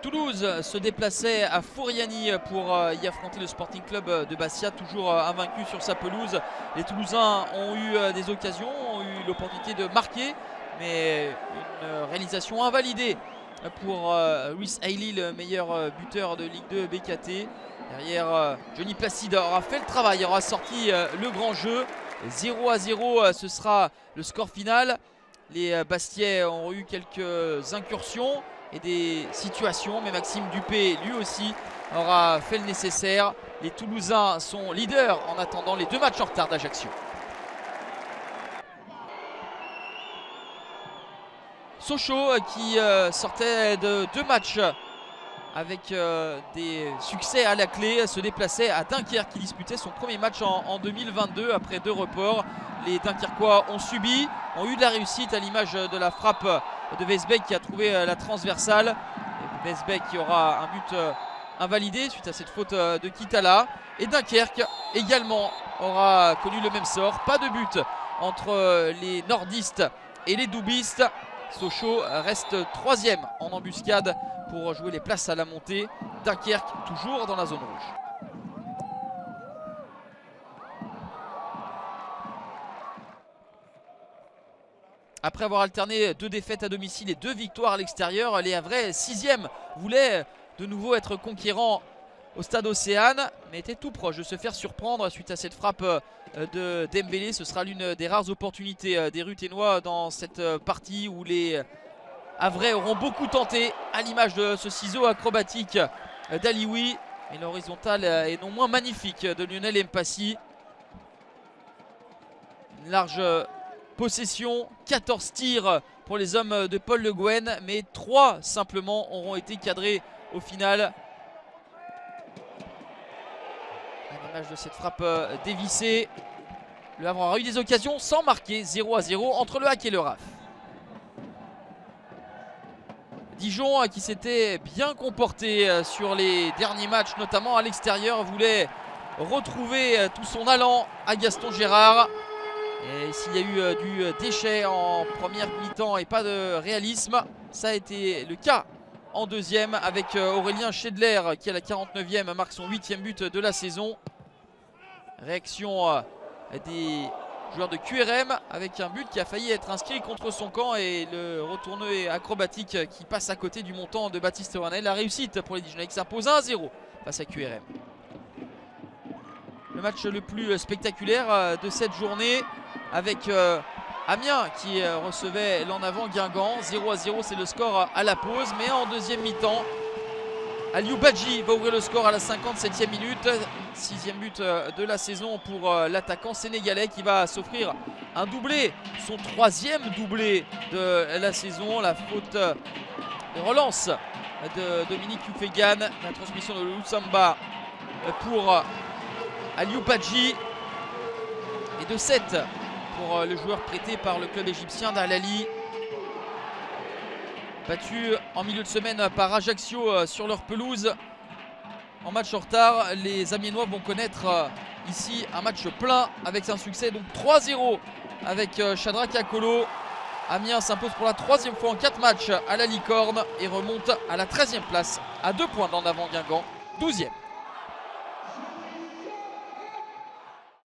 Toulouse se déplaçait à Fouriani pour y affronter le Sporting Club de Bastia, toujours invaincu sur sa pelouse. Les Toulousains ont eu des occasions, ont eu l'opportunité de marquer, mais une réalisation invalidée pour Rhys Ailey, le meilleur buteur de Ligue 2 BKT. Derrière, Johnny Placide aura fait le travail, aura sorti le grand jeu. 0-0, ce sera le score final. Les Bastiais ont eu quelques incursions et des situations, mais Maxime Dupé lui aussi aura fait le nécessaire. Les Toulousains sont leaders en attendant les 2 matchs en retard d'Ajaccio. Sochaux qui sortait de 2 matchs avec des succès à la clé, se déplaçait à Dunkerque qui disputait son premier match en 2022 après 2 reports. Les Dunkerquois ont subi, ont eu de la réussite à l'image de la frappe de Weisbeck qui a trouvé la transversale. Weisbeck qui aura un but invalidé suite à cette faute de Kitala. Et Dunkerque également aura connu le même sort. Pas de but entre les nordistes et les doubistes. Sochaux reste 3e en embuscade pour jouer les places à la montée. Dunkerque toujours dans la zone rouge. Après avoir alterné 2 défaites à domicile et 2 victoires à l'extérieur, les Havrais 6e voulaient de nouveau être conquérants au stade Océane, mais étaient tout proches de se faire surprendre suite à cette frappe de Dembélé. Ce sera l'une des rares opportunités des Ruténois dans cette partie où les Havrais auront beaucoup tenté, à l'image de ce ciseau acrobatique d'Alioui. Et l'horizontale est non moins magnifique de Lionel Mpassi. Une large possession, 14 tirs pour les hommes de Paul Le Guen, mais 3 simplement auront été cadrés au final. À l'image de cette frappe dévissée, le Havre aura eu des occasions sans marquer. 0-0 entre le HAC et le RAF. Dijon qui s'était bien comporté sur les derniers matchs, notamment à l'extérieur, voulait retrouver tout son allant à Gaston Gérard. Et s'il y a eu du déchet en première mi-temps et pas de réalisme, ça a été le cas en deuxième avec Aurélien Schedler qui à la 49e marque son 8e but de la saison. Réaction des joueurs de QRM avec un but qui a failli être inscrit contre son camp et le retourné acrobatique qui passe à côté du montant de Baptiste Rouanel. La réussite pour les Dijonnais qui s'impose 1-0 face à QRM. Le match le plus spectaculaire de cette journée avec Amiens qui recevait l'en avant Guingamp. 0-0, c'est le score à la pause, mais en deuxième mi-temps, Aliou Badji va ouvrir le score à la 57e minute. 6e but de la saison pour l'attaquant sénégalais qui va s'offrir un doublé, son 3e doublé de la saison. La faute de relance de Dominique Youfegan, la transmission de Loussamba pour Aliou Badji et de 7 pour le joueur prêté par le club égyptien d'Al-Ahly. Battu en milieu de semaine par Ajaccio sur leur pelouse en match en retard, les Amiénois vont connaître ici un match plein avec un succès donc 3-0 avec Shadrack Akolo. Amiens s'impose pour la 3e fois en 4 matchs à la Licorne et remonte à la 13e place à 2 points d'en avant Guingamp, 12e.